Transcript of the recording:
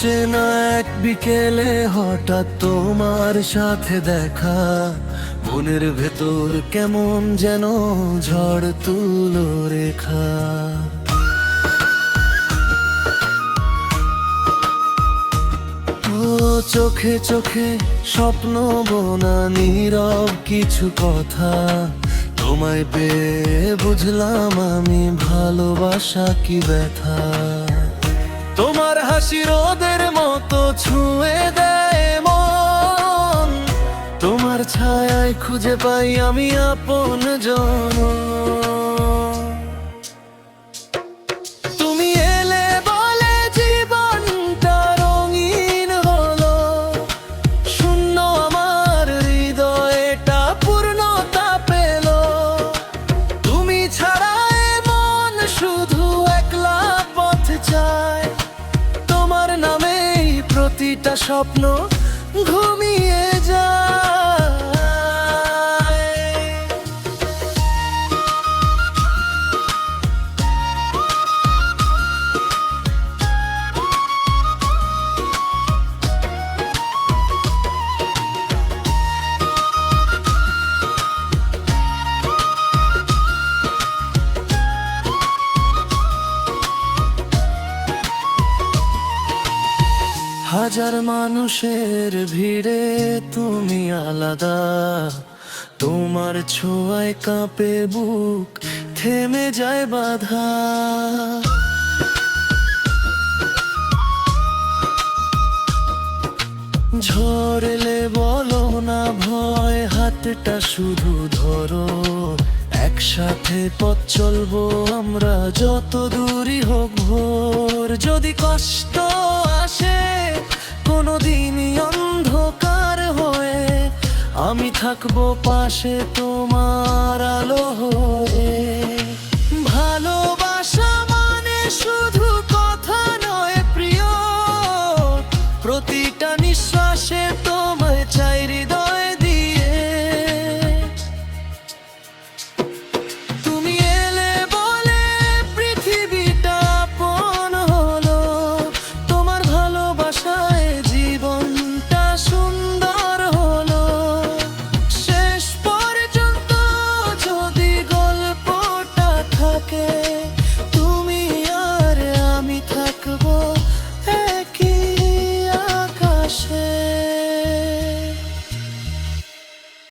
অচেনা এক বিকেলে হঠাৎ তোমার সাথে দেখা, মনের ভেতর কেমন যেন ঝড় তুলো রেখা। ও চোখে চোখে স্বপ্ন বোনা নীরব কিছু কথা, তোমায় পেয়ে বুঝলাম আমি ভালোবাসা কি ব্যথা। তোমার হাসি রোদের মতো ছুঁয়ে দেয় মন, তোমার ছায়ায় খুঁজে পাই আমি আপন জন। তুমি এলে বলে জীবনটা রঙিন হলো, শূন্য আমার হৃদয়টা পূর্ণতা পেল। তুমি ছাড়া এ মন শুধু একলা পথ চায়, তোমার নামেই প্রতিটা স্বপ্ন ঘুমিয়ে যায়। হাজার মানুষের ভিড়ে তুমি আলাদা, তোমার ছোঁয়ায় কাঁপে বুক, থেমে যায় বাধা। ঝড় এলে বলো না ভয়, হাতটা শুধু ধরো, একসাথে পথ চলবো আমরা যত দূরই হোক ভোর। যদি কষ্ট আসে কোনোদিনই অন্ধকার হয়ে, আমি থাকবো পাশে তোমার আলো হয়ে।